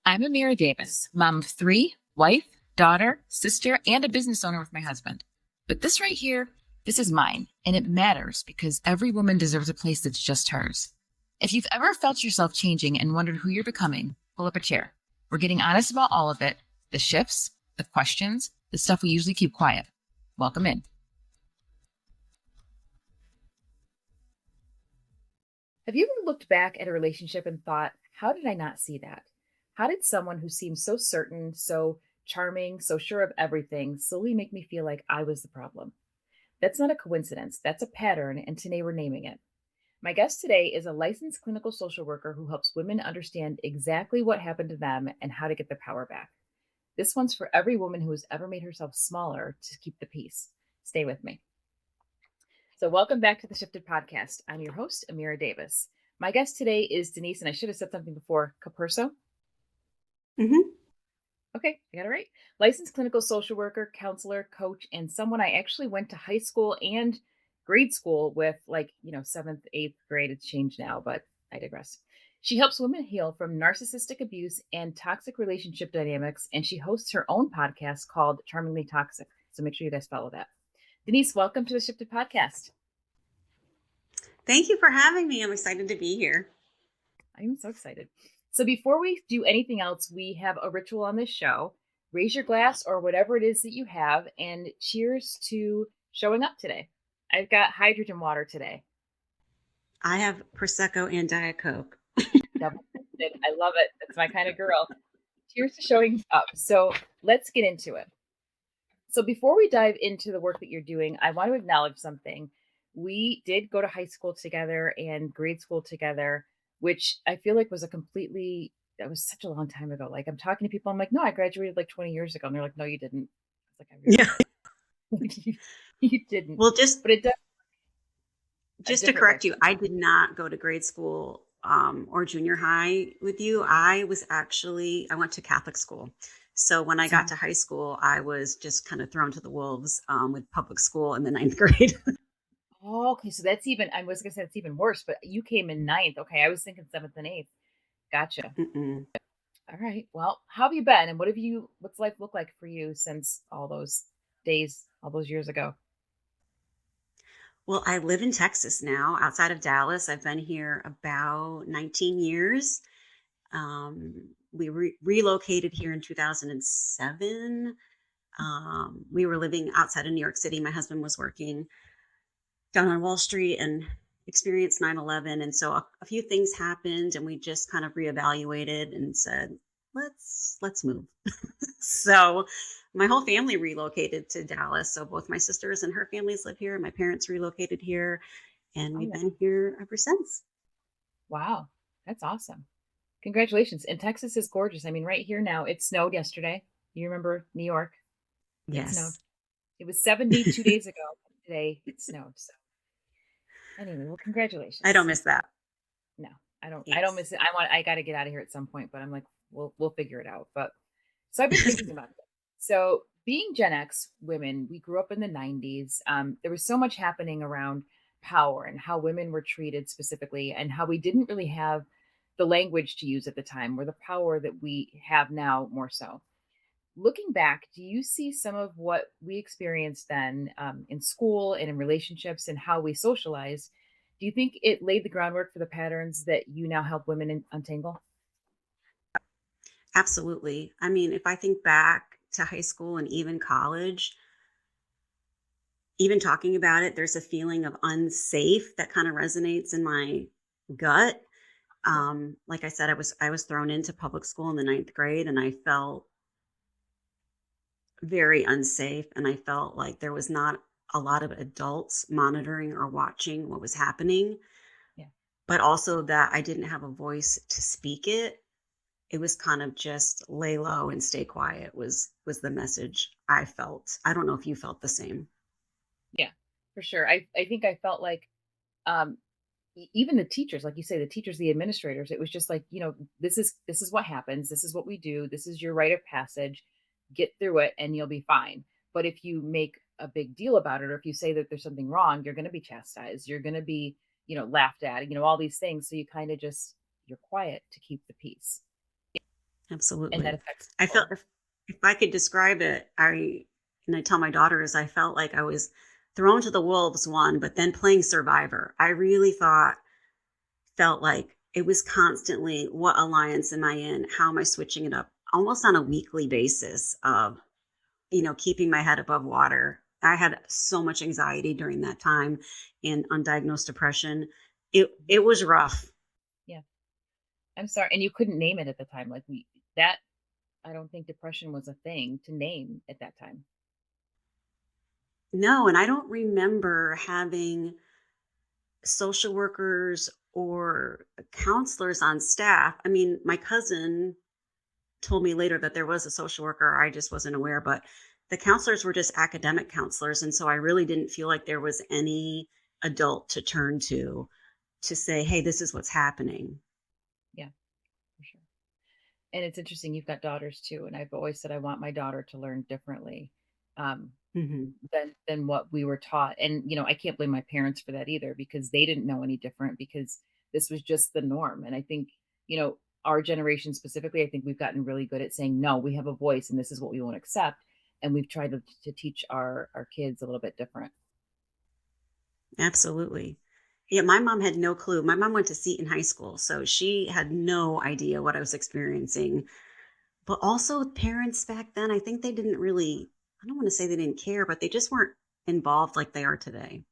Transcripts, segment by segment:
I'm Amira Davis, mom of three, wife, daughter, sister, and a business owner with my husband. But this right here, this is mine, and it matters because every woman deserves a place that's just hers. If you've ever felt yourself changing and wondered who you're becoming, pull up a chair. We're getting honest about all of it, the shifts, the questions, the stuff we usually keep quiet. Welcome in. Have you ever looked back at a relationship and thought, how did I not see that? How did someone who seemed so certain, so charming, so sure of everything slowly make me feel like I was the problem? That's not a coincidence. That's a pattern, and today we're naming it. My guest today is a licensed clinical social worker who helps women understand exactly what happened to them and how to get their power back. This one's for every woman who has ever made herself smaller to keep the peace. Stay with me. So welcome back to the Shifted Podcast. I'm your host, Amira Davis. My guest today is Denise, and I should have said something before, Coercive. Okay, I got it right. Licensed clinical social worker, counselor, coach, and someone I actually went to high school and grade school with, seventh, eighth grade. It's changed now, but I digress. She helps women heal from narcissistic abuse and toxic relationship dynamics, and she hosts her own podcast called Charmingly Toxic. So make sure you guys follow that. Denise, welcome to the Shifted Podcast. Thank you for having me. I'm excited to be here. I'm so excited. So before we do anything else, we have a ritual on this show. Raise your glass or whatever it is that you have, and cheers to showing up today. I've got hydrogen water today. I have Prosecco and Diet Coke. I love it. That's my kind of girl. Cheers to showing up. So let's get into it. So before we dive into the work that you're doing, I want to acknowledge something. We did go to high school together and grade school together, which I feel like was that was such a long time ago. Like I'm talking to people, I'm like, no, I graduated like 20 years ago. And they're like, no, you didn't. I was like, you didn't. Well, but it does. Just to correct you, I did not go to grade school or junior high with you. I went to Catholic school. So when I got to high school, I was just kind of thrown to the wolves with public school in the 9th grade. Oh, okay. So I was going to say it's even worse, but you came in 9th. Okay. I was thinking 7th and 8th. Gotcha. Mm-mm. All right. Well, how have you been? And what's life look like for you since all those days, all those years ago? Well, I live in Texas now, outside of Dallas. I've been here about 19 years. We relocated here in 2007. We were living outside of New York City. My husband was working down on Wall Street and experienced 9/11. And so a few things happened and we just kind of reevaluated and said, let's move. So my whole family relocated to Dallas. So both my sisters and her families live here. My parents relocated here and we've been here ever since. Wow. That's awesome. Congratulations. And Texas is gorgeous. I mean, right here now, it snowed yesterday. You remember New York? Yes. It snowed. It was 72 days ago. Today it snowed. So anyway, well, congratulations. I don't miss that. No, I don't. Yes. I don't miss it. I got to get out of here at some point, but I'm like, we'll figure it out. But so I've been thinking about it. So being Gen X women, we grew up in the 90s. There was so much happening around power and how women were treated specifically and how we didn't really have the language to use at the time or the power that we have now more so. Looking back, do you see some of what we experienced then in school and in relationships and how we socialized? Do you think it laid the groundwork for the patterns that you now help women untangle? Absolutely. I mean, if I think back to high school and even college, even talking about it, there's a feeling of unsafe that kind of resonates in my gut. Like I said, I was thrown into public school in the 9th grade and I felt very unsafe. And I felt like there was not a lot of adults monitoring or watching what was happening. Yeah. But also that I didn't have a voice to speak it. It was kind of just lay low and stay quiet was the message I felt. I don't know if you felt the same. Yeah, for sure. I think I felt like even the teachers, like you say, the teachers, the administrators, it was just like, this is what happens. This is what we do. This is your rite of passage. Get through it and you'll be fine. But if you make a big deal about it, or if you say that there's something wrong, you're going to be chastised. You're going to be laughed at, all these things. So you kind of just, you're quiet to keep the peace. And that Absolutely. affects I felt people. if I could describe it, I tell my daughters I felt like I was thrown to the wolves one, but then playing survivor. I really felt like it was constantly, what alliance am I in? How am I switching it up? Almost on a weekly basis of, keeping my head above water. I had so much anxiety during that time and undiagnosed depression. It was rough. Yeah. I'm sorry. And you couldn't name it at the time. Like that, I don't think depression was a thing to name at that time. No, and I don't remember having social workers or counselors on staff. I mean, my cousin told me later that there was a social worker. I just wasn't aware, but the counselors were just academic counselors. And so I really didn't feel like there was any adult to turn to say, hey, this is what's happening. Yeah, for sure. And it's interesting, you've got daughters too. And I've always said I want my daughter to learn differently. Um, Hmm. than what we were taught. And I can't blame my parents for that either because they didn't know any different because this was just the norm. And I think, our generation specifically, I think we've gotten really good at saying, no, we have a voice and this is what we won't accept. And we've tried to teach our kids a little bit different. Absolutely. Yeah, my mom had no clue. My mom went to Seton High School, so she had no idea what I was experiencing. But also, parents back then, I think they didn't really, I don't want to say they didn't care, but they just weren't involved like they are today.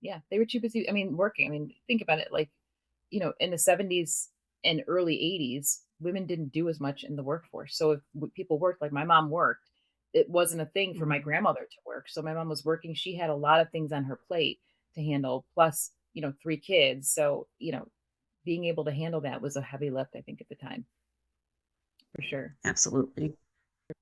Yeah. They were too busy. I mean, working. I mean, think about it. Like, in the 70s and early 80s, women didn't do as much in the workforce. So if people worked, like my mom worked, it wasn't a thing for my Mhm. grandmother to work. So my mom was working. She had a lot of things on her plate to handle, plus, three kids. So, being able to handle that was a heavy lift, I think, at the time, for sure. Absolutely.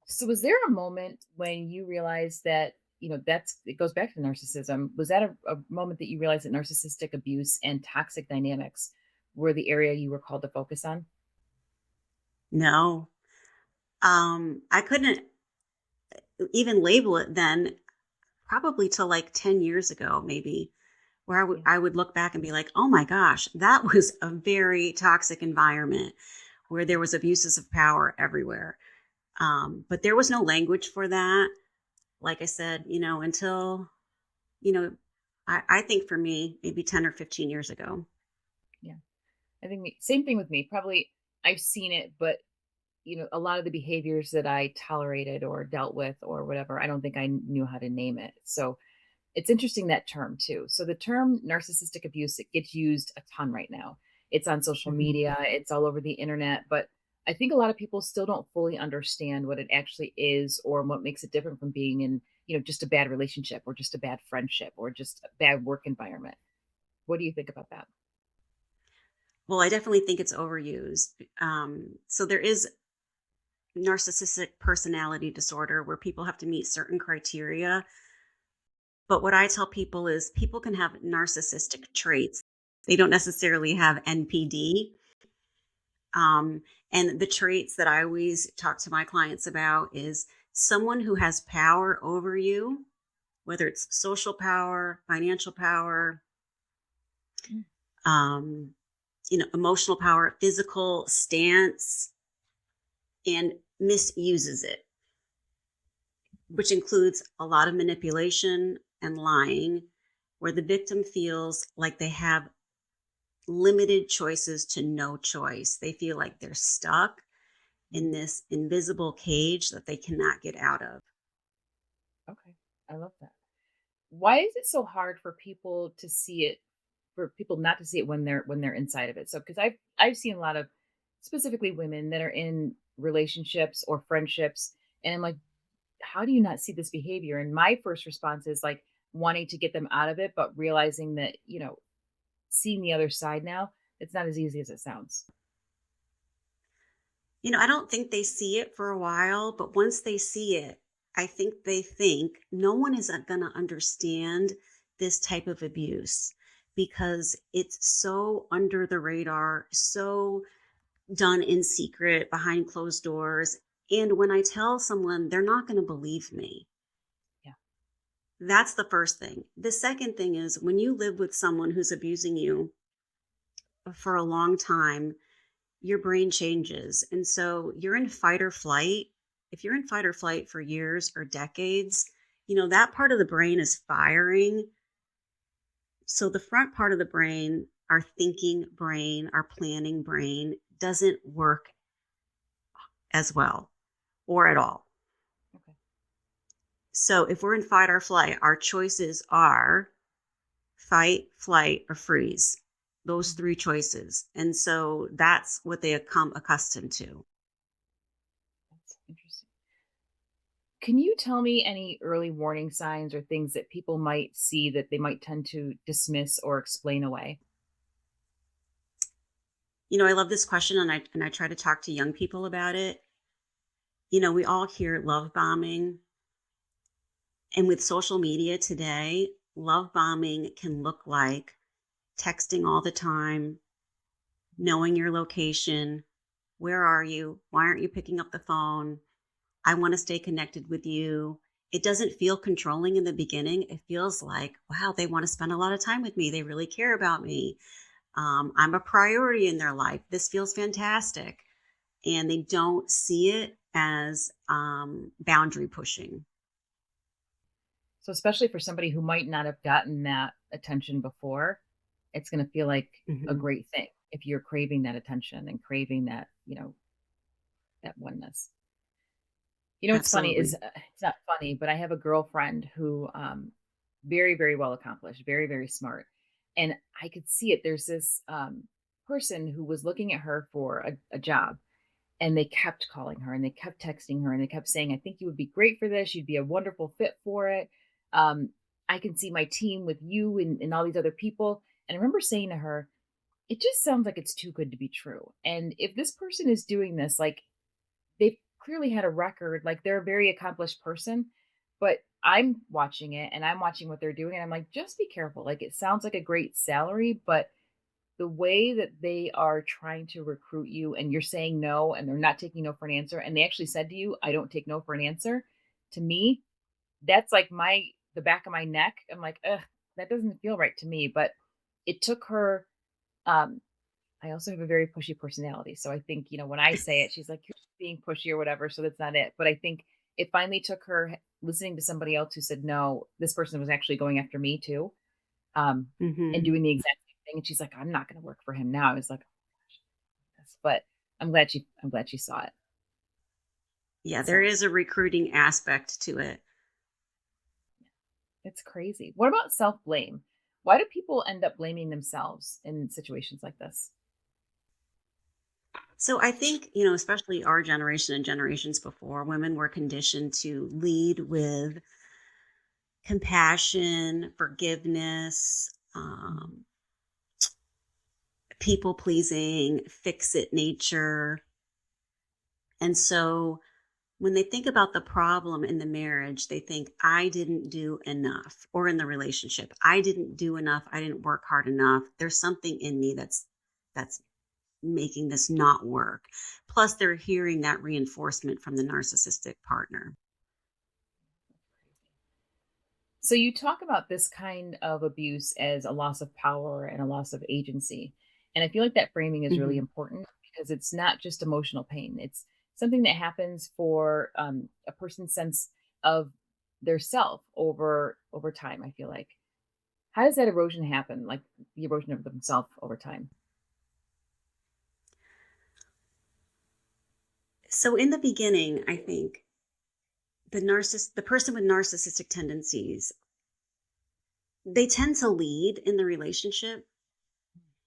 So was there a moment when you realized that, it goes back to narcissism. Was that a moment that you realized that narcissistic abuse and toxic dynamics were the area you were called to focus on? No, I couldn't even label it then, probably till like 10 years ago, maybe, where Yeah. I would look back and be like, oh my gosh, that was a very toxic environment where there was abuses of power everywhere. But there was no language for that. Like I said, until, you know, I think for me, maybe 10 or 15 years ago. Yeah. I think same thing with me. Probably I've seen it, but a lot of the behaviors that I tolerated or dealt with or whatever, I don't think I knew how to name it. So it's interesting, that term too. So the term narcissistic abuse, it gets used a ton right now. It's on social Mhm. media, it's all over the internet, but I think a lot of people still don't fully understand what it actually is or what makes it different from being in, just a bad relationship or just a bad friendship or just a bad work environment. What do you think about that? Well, I definitely think it's overused. So there is narcissistic personality disorder where people have to meet certain criteria. But what I tell people is people can have narcissistic traits. They don't necessarily have NPD. Um, and the traits that I always talk to my clients about is someone who has power over you, whether it's social power, financial power, Mm. um, emotional power, physical stance, and misuses it, which includes a lot of manipulation and lying, where the victim feels like they have limited choices to no choice. They feel like they're stuck in Mm. this invisible cage that they cannot get out of. Okay. I love that. Why is it so hard for people to see it, for people not to see it when they're inside of it? So because I've seen a lot of, specifically women that are in relationships or friendships, and I'm like, how do you not see this behavior? And my first response is like wanting to get them out of it, but realizing that, seeing the other side now, it's not as easy as it sounds. I don't think they see it for a while, but once they see it, I think they think no one is going to understand this type of abuse because it's so under the radar, so done in secret behind closed doors. And when I tell someone, they're not going to believe me. Yeah. That's the first thing. The second thing is when you live with someone who's abusing you for a long time, your brain changes. And so you're in fight or flight. If you're in fight or flight for years or decades, that part of the brain is firing. So the front part of the brain, our thinking brain, our planning brain, doesn't work as well or at all. Okay. So if we're in fight or flight, our choices are fight, flight, or freeze. Those Mhm. three choices. And so that's what they come accustomed to. That's interesting. Can you tell me any early warning signs or things that people might see that they might tend to dismiss or explain away? I love this question, and I try to talk to young people about it. We all hear love bombing, and with social media today, love bombing can look like texting all the time, knowing your location. Where are you? Why aren't you picking up the phone? I want to stay connected with you. It doesn't feel controlling in the beginning. It feels like, wow, they want to spend a lot of time with me. They really care about me. I'm a priority in their life. This feels fantastic. And they don't see it as boundary pushing. So, especially for somebody who might not have gotten that attention before, it's going to feel like a Hmm. great thing if you're craving that attention and craving that, that oneness. What's funny is Absolutely. it's not funny, but I have a girlfriend who very, very well accomplished, very, very smart. And I could see it. There's this person who was looking at her for a job, and they kept calling her and they kept texting her and they kept saying, I think you would be great for this. You'd be a wonderful fit for it. Um, I can see my team with you and all these other people. And I remember saying to her, it just sounds like it's too good to be true. And if this person is doing this, like they've clearly had a record, like they're a very accomplished person, but I'm watching it and I'm watching what they're doing. And I'm like, just be careful. Like it sounds like a great salary, but the way that they are trying to recruit you and you're saying no and they're not taking no for an answer and they actually said to you, I don't take no for an answer. To me, that's like the back of my neck. I'm like, ugh, that doesn't feel right to me. But it took her. um I also have a very pushy personality. So I think, when I say it, she's like, you're just being pushy or whatever. So that's not it. But I think it finally took her listening to somebody else who said, no, this person was actually going after me too, um, and Hmm. doing the exact same thing. And she's like, I'm not going to work for him now. I was like, but I'm glad she saw it. Yeah, there So is a recruiting aspect to it. it's crazy. What about self blame? Why do people end up blaming themselves in situations like this? So I think, especially our generation and generations before, women were conditioned to lead with compassion, forgiveness, Mhm. people pleasing, fix it nature. And so when they think about the problem in the marriage, they think, I didn't do enough, or in the relationship, I didn't do enough. I didn't work hard enough. There's something in me that's making this not work. Plus, they're hearing that reinforcement from the narcissistic partner. So you talk about this kind of abuse as a loss of power and a loss of agency. And I feel like that framing is really Hmm. important because it's not just emotional pain. It's something that happens for a person's sense of their self over time, I feel like. How does that erosion happen? Like the erosion of themselves over time? So, in the beginning, I think the person with narcissistic tendencies, they tend to lead in the relationship,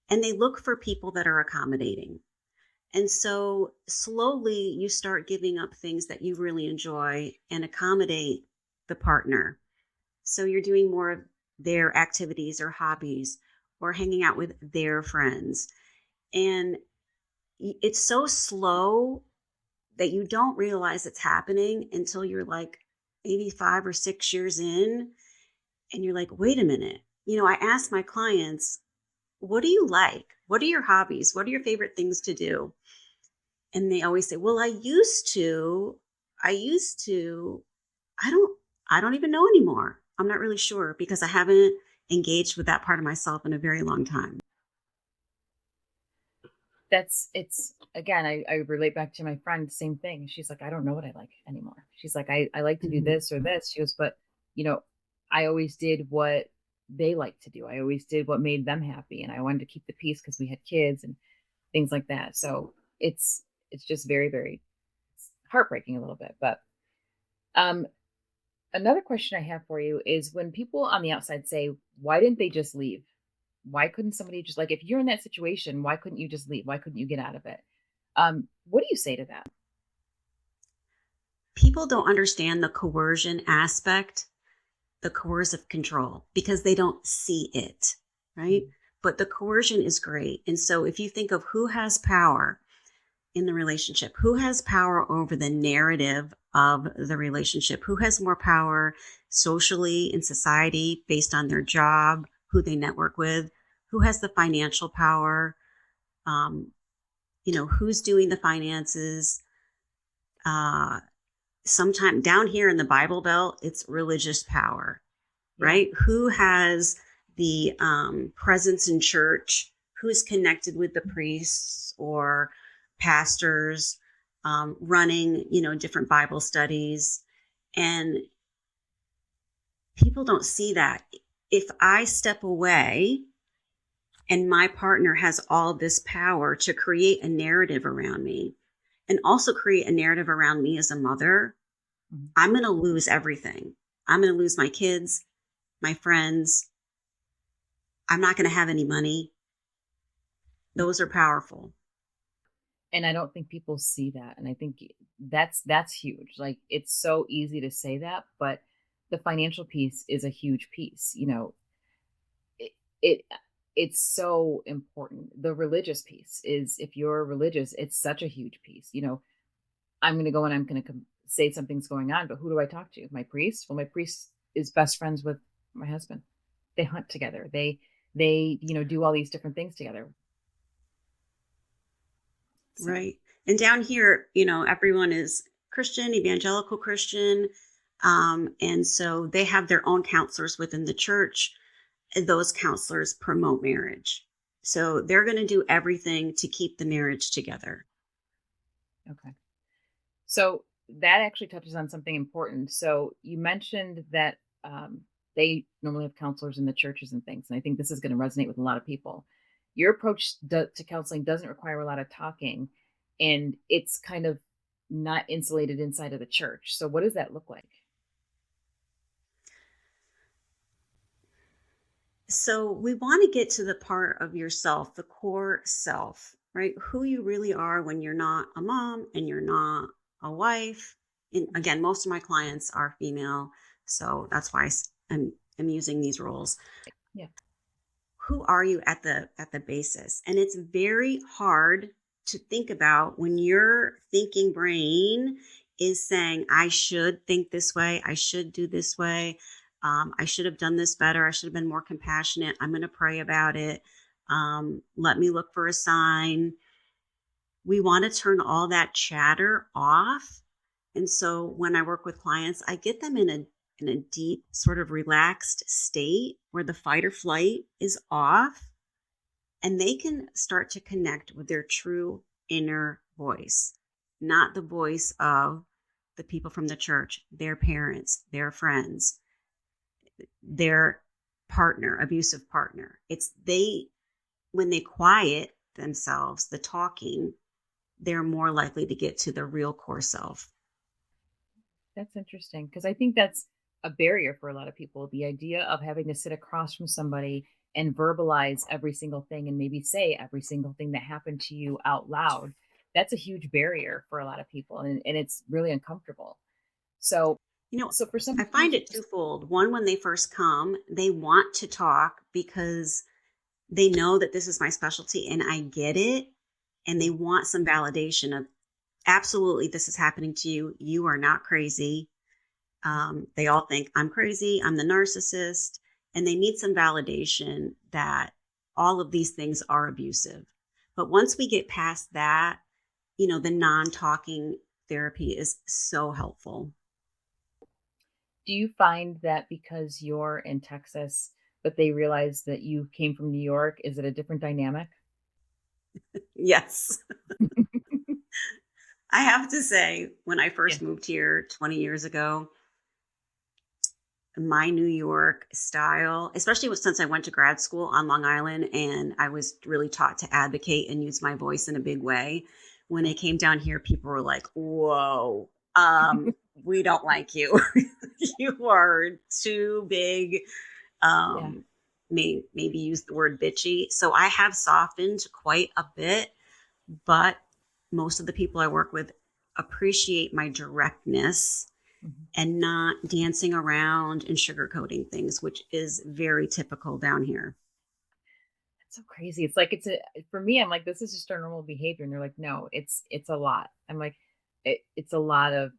and they look for people that are accommodating. And so slowly you start giving up things that you really enjoy and accommodate the partner. So you're doing more of their activities or hobbies or hanging out with their friends. And it's so slow that you don't realize it's happening until you're like maybe 5 or 6 years in. And you're like, wait a minute. I ask my clients, what do you like? What are your hobbies? What are your favorite things to do? And they always say, well, I used to, I don't, I don't even know anymore. I'm not really sure because I haven't engaged with that part of myself in a very long time. That's it's again, I relate back to my friend, same thing. She's like, I don't know what I like anymore. She's like, I like to do Mhm. this or this. She goes, but you know, I always did what they like to do. I always did what made them happy. And I wanted to keep the peace because we had kids and things like that. So it's just very, very heartbreaking a little bit. But um another question I have for you is when people on the outside say, why didn't they just leave? Why couldn't somebody just like if you're in that situation, why couldn't you just leave? Why couldn't you get out of it? What do you say to that? People don't understand the coercion aspect, the coercive control, because they don't see it, right? Mhm. But the coercion is great. And so if you think of who has power in the relationship, who has power over the narrative of the relationship, who has more power socially in society based on their job, who they network with, who has the financial power, um, who's doing the finances. Sometime down here in the Bible Belt, it's religious power, Yeah. right? Who has the presence in church? Who's connected with the priests or pastors, running, different Bible studies? And people don't see that. If I step away and my partner has all this power to create a narrative around me and also create a narrative around me as a mother, Mhm. I'm going to lose everything. I'm going to lose my kids, my friends. I'm not going to have any money. Those are powerful. And I don't think people see that. And I think that's huge. Like it's so easy to say that, but the financial piece is a huge piece. It, it it's so important. The religious piece is if you're religious, it's such a huge piece. I'm going to go and I'm going to say something's going on, but who do I talk to? My priest? Well, my priest is best friends with my husband. They hunt together. They do all these different things together. So, Right. And down here, everyone is Christian, evangelical Christian. And so they have their own counselors within the church. And those counselors promote marriage. So they're going to do everything to keep the marriage together. okay. So that actually touches on something important. So you mentioned that they normally have counselors in the churches and things, and I think this is going to resonate with a lot of people. Your approach to counseling doesn't require a lot of talking, and it's kind of not insulated inside of the church. So what does that look like? So we want to get to the part of yourself, the core self, right? Who you really are when you're not a mom and you're not a wife. And again, most of my clients are female, so that's why I'm using these roles. Yeah. Who are you at the basis? And it's very hard to think about when your thinking brain is saying, I should think this way, I should do this way, I should have done this better, I should have been more compassionate, I'm going to pray about it, let me look for a sign. We want to turn all that chatter off. And so when I work with clients, I get them in a deep, sort of relaxed state where the fight or flight is off and they can start to connect with their true inner voice, not the voice of the people from the church, their parents, their friends, their partner, abusive partner. It's when they quiet themselves, the talking, they're more likely to get to the real core self. That's interesting because I think that's a barrier for a lot of people. The idea of having to sit across from somebody and verbalize every single thing and maybe say every single thing that happened to you out loud. That's a huge barrier for a lot of people and it's really uncomfortable. So You know, so for some I find it twofold. One, when they first come, they want to talk because they know that this is my specialty and I get it. And they yeah, want some validation of absolutely this is happening to you. You are not crazy. They all think I'm crazy. I'm the narcissist. And they need some validation that all of these things are abusive. But once we get past that, the non talking therapy is so helpful. Do you find that because you're in Texas, but they realize that you came from New York, is it a different dynamic? Yes. I have to say, when I Yeah. first moved here 20 years ago, my New York style, especially since I went to grad school on Long Island and I was really taught to advocate and use my voice in a big way. When I Right. came down here, people were like, whoa, we don't like you. You are too big. Yeah. Um, maybe use the word bitchy. So I have softened quite a bit, but most of the people I work with appreciate my directness Mhm. and not dancing around and sugarcoating things, which is very typical down here. It's so crazy. It's like it's a for me, I'm like, this is just our normal behavior. And they're like, no, it's a lot. I'm like, it's a lot of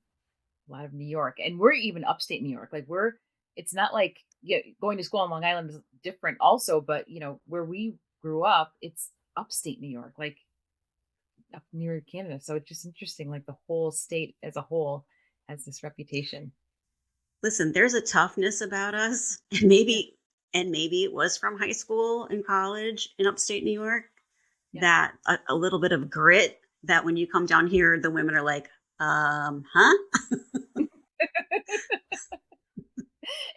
New York. And we're even upstate New York. Like we're it's not like yeah, going to school on Long Island is different also, but where we grew up, it's upstate New York, like up near Canada. So it's just interesting, like the whole state as a whole has this reputation. Listen, there's a toughness about us, Yeah. and maybe it was from high school and college in upstate New York, Yeah. that a little bit of grit that when you come down here, the women are like, huh?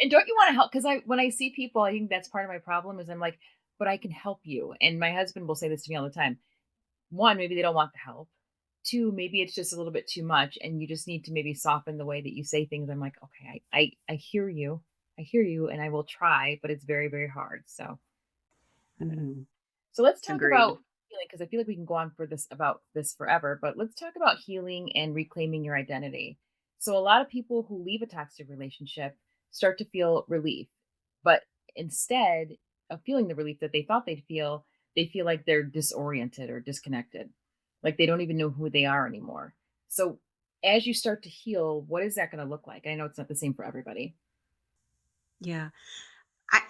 And don't you want to help? Because I when I see people, I think that's part of my problem is I'm like, but I can help you. And my husband will say this to me all the time. One, maybe they don't want the help. Two, maybe it's just a little bit too much, and you just need to maybe soften the way that you say things. I'm like, okay, I hear you, and I will try, but it's very very hard. So I don't know. Mhm. So let's talk Agreed. about healing because I feel like we can go on for this about this forever, but let's talk about healing and reclaiming your identity. So a lot of people who leave a toxic relationship start to feel relief, but instead of feeling the relief that they thought they feel like they're disoriented or disconnected. Like they don't even know who they are anymore. So as you start to heal, what is that going to look like? I know it's not the same for everybody. Yeah.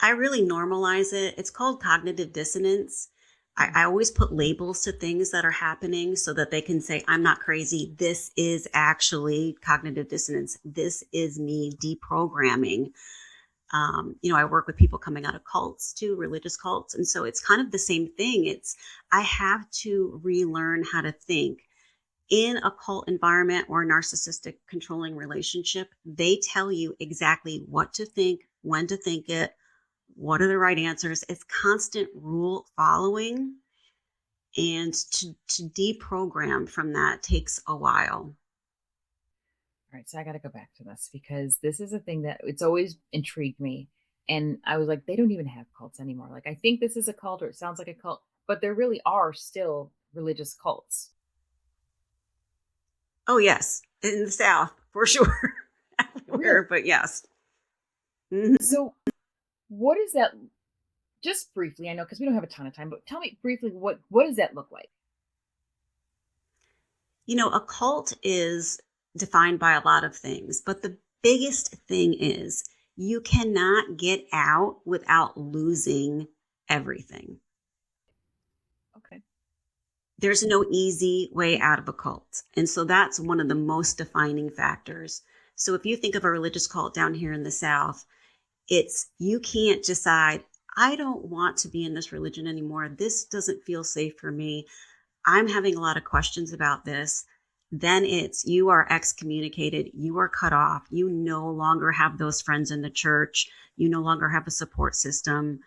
I really normalize it. It's called cognitive dissonance. Hmm. I always put labels to things that are happening so that they can say, I'm not crazy. This is actually cognitive dissonance. This is me deprogramming. I work with people coming out of cults too, religious cults. And so it's kind of the same thing. I have to relearn how to think. In a cult environment or a narcissistic controlling relationship, they tell you exactly what to think, when to think it, what are the right answers. It's constant rule following. And to deprogram from that takes a while. All right, so I got to go back to this because this is a thing that it's always intrigued me. And I was like, they don't even have cults anymore. Like, I think this is a cult or it sounds like a cult, but there really are still religious cults. Oh, yes, in the South, for sure. Really? Everywhere, but yes. Mhm. So, what is that? Just briefly, I know because we don't have a ton of time, but tell me briefly what does that look like? A cult is defined by a lot of things, but the biggest thing is you cannot get out without losing everything. Okay. There's no easy way out of a cult. And so that's one of the most defining factors. So if you think of a religious cult down here in the South, it's you can't decide, I don't want to be in this religion anymore. This doesn't feel safe for me. I'm having a lot of questions about this. Then it's you are excommunicated, you are cut off, you no longer have those friends in the church, you no longer have a support system.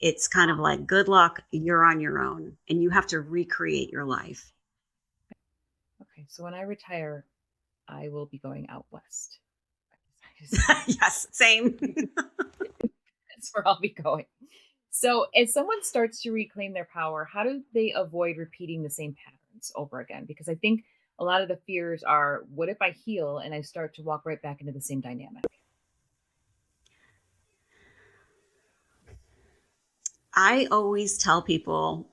It's kind of like good luck, you're on your own, and you have to recreate your life. Okay. So when I retire, I will be going out west. I decided Yes, same. that's where I'll be going. So, as someone starts to reclaim their power, how do they avoid repeating the same patterns over again? Because I think a lot of the fears are what if I heal and I start to walk right back into the same dynamic? I always tell people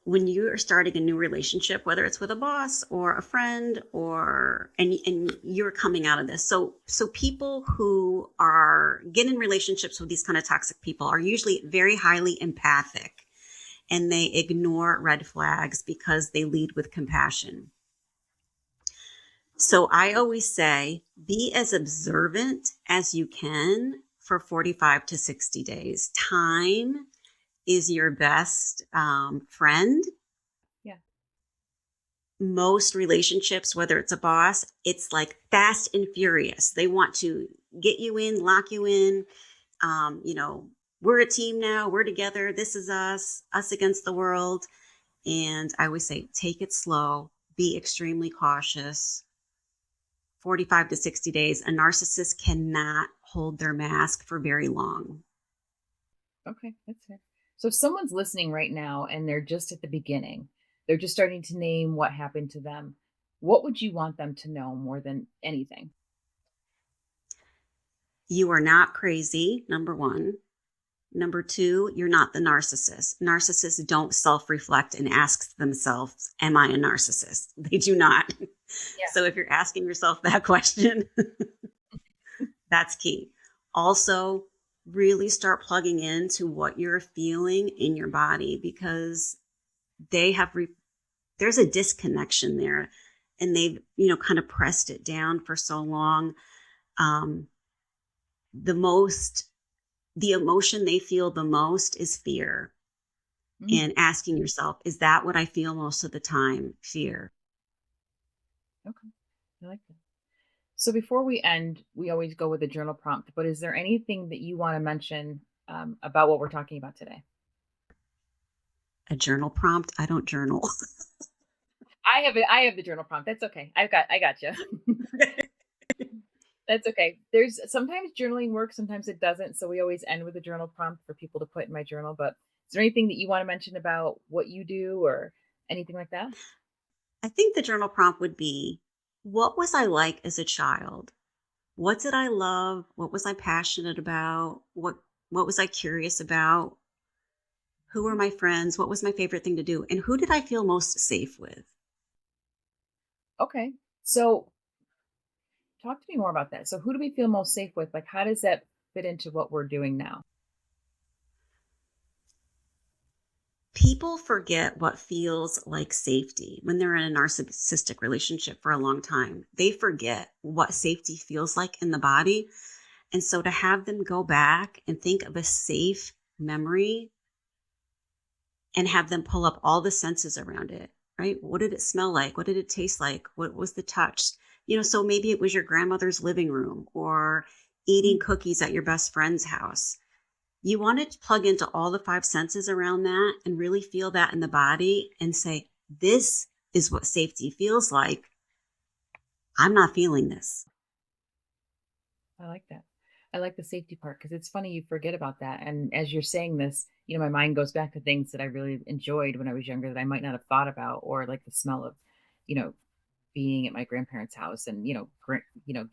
when you are starting a new relationship, whether it's with a boss or a friend and you're coming out of this. So people who are get in relationships with these kind of toxic people are usually very highly empathic and they ignore red flags because they lead with compassion. So I always say be as observant as you can for 45 to 60 days. Time is your best friend. Yeah. Most relationships, whether it's a boss, it's like fast and furious. They want to get you in, lock you in. You know, we're a team now, we're together. This is us against the world. And I always say, take it slow, be extremely cautious. 45 to 60 days, a narcissist cannot hold their mask for very long. Okay, that's fair. So if someone's listening right now and they're just at the beginning, they're just starting to name what happened to them, what would you want them to know more than anything? You are not crazy, number one. Number two, you're not the narcissist. Narcissists don't self reflect and ask themselves, am I a narcissist? They do not. Yeah. So if you're asking yourself that question, that's key. Also, really start plugging into what you're feeling in your body because they have, there's a disconnection there and they've, kind of pressed it down for so long. Um, the most, the emotion they feel the most is fear. Mm, And asking yourself, is that what I feel most of the time? Fear. okay. I like that. So before we end, we always go with a journal prompt, but is there anything that you want to mention about what we're talking about today? A journal prompt? I don't journal. I have it. I have the journal prompt. That's okay. I got you. That's okay. There's sometimes journaling works, sometimes it doesn't. So we always end with a journal prompt for people to put in my journal. But is there anything that you want to mention about what you do or anything like that? I think the journal prompt would be, what was I like as a child? What did I love? What was I passionate about? What was I curious about? Who were my friends? What was my favorite thing to do? And who did I feel most safe with? Okay. So talk to me more about that. So who do we feel most safe with? Like how does that fit into what we're doing now? People forget what feels like safety when they're in a narcissistic relationship for a long time. They forget what safety feels like in the body. And so to have them go back and think of a safe memory and have them pull up all the senses around it, right? What did it smell like? What did it taste like? What was the touch? So maybe it was your grandmother's living room or eating Mm, cookies at your best friend's house. You want to plug into all the five senses around that and really feel that in the body and say, this is what safety feels like. I'm not feeling this. I like that. I like the safety part because it's funny you forget about that. And as you're saying this, my mind goes back to things that I really enjoyed when I was younger that I might not have thought about, or like the smell of, you know, being at my grandparents' house and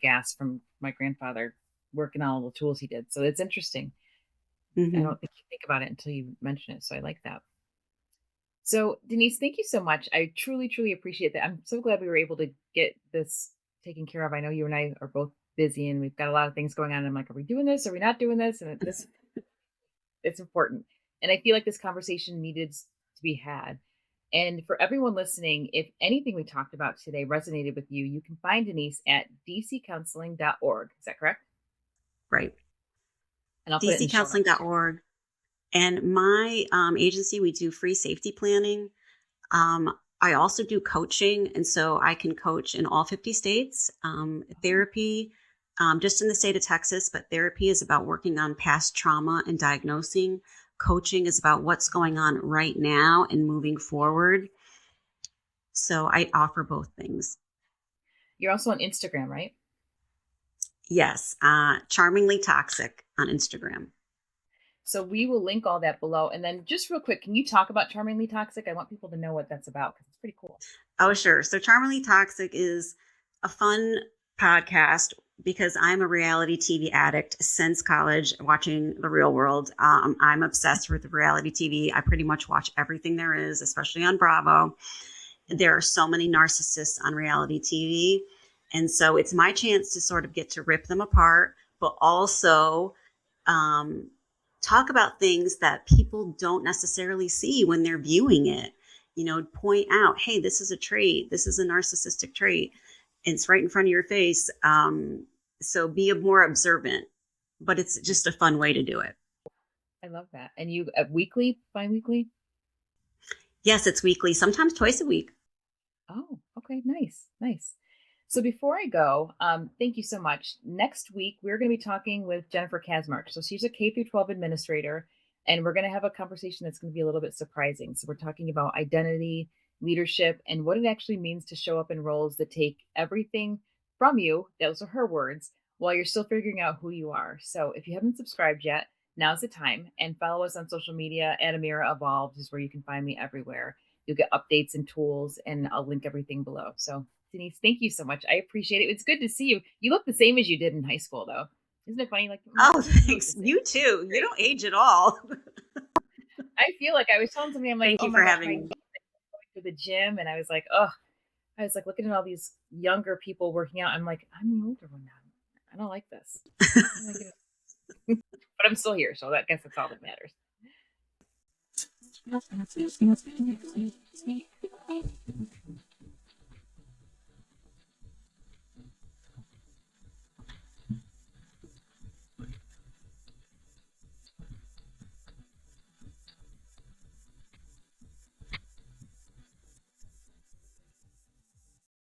gas from my grandfather working on all the tools he did. So it's interesting. I Hmm. don't think you think about it until you mention it. So I like that. So Denise, thank you so much. I truly, truly appreciate that. I'm so glad we were able to get this taken care of. I know you and I are both busy and we've got a lot of things going on. I'm like, are we doing this? Are we not doing this? And this it's important. And I feel like this conversation needed to be had. And for everyone listening, if anything we talked about today resonated with you, you can find Denise at dccounseling.org. Is that correct? Right. And I'll put it in the show notes too. dccounseling.org. And my agency, we do free safety planning. I also do coaching. And so I can coach in all 50 states. Therapy, just in the state of Texas, but therapy is about working on past trauma and diagnosing. Coaching is about what's going on right now and moving forward. So I offer both things. You're also on Instagram, right? Yes, charmingly toxic on Instagram. So we will link all that below. And then just real quick, can you talk about Charmingly Toxic? I want people to know what that's about because it's pretty cool. Oh, sure. So Charmingly Toxic is a fun podcast because I'm a reality TV addict since college, watching The Real World. I'm obsessed with reality TV. I pretty much watch everything there is, especially on Bravo. There are so many narcissists on reality TV. And so it's my chance to sort of get to rip them apart, but also um, talk about things that people don't necessarily see when they're viewing it. Point out, hey, this is a trait, this is a narcissistic trait. It's right in front of your face. So be more observant, but it's just a fun way to do it. I love that. And you weekly, bi-weekly? Yes, it's weekly, sometimes twice a week. Oh, okay, nice, nice. So before I go, thank you so much. Next week we're going to be talking with Jennifer Kasmark. So she's a K through 12 administrator, and we're going to have a conversation that's going to be a little bit surprising. So we're talking about identity, leadership, and what it actually means to show up in roles that take everything from you. Those are her words, while you're still figuring out who you are. So if you haven't subscribed yet, now's the time, and follow us on social media at Amira Evolved is where you can find me everywhere. You'll get updates and tools, and I'll link everything below. So, Denise, thank you so much. I appreciate it. It's good to see you. You look the same as you did in high school, though. Isn't it funny? Like, Oh, you look the thanks. same. You too. You Great. don't age at all. I feel like I was telling somebody, I'm like, Thank oh you my for gosh, my having niece is going to the gym, and I was like, oh, I was like looking at all these younger people working out. I'm like, I'm the older one now. I don't like this. How do I get it? But I'm still here, so I guess that's all that matters.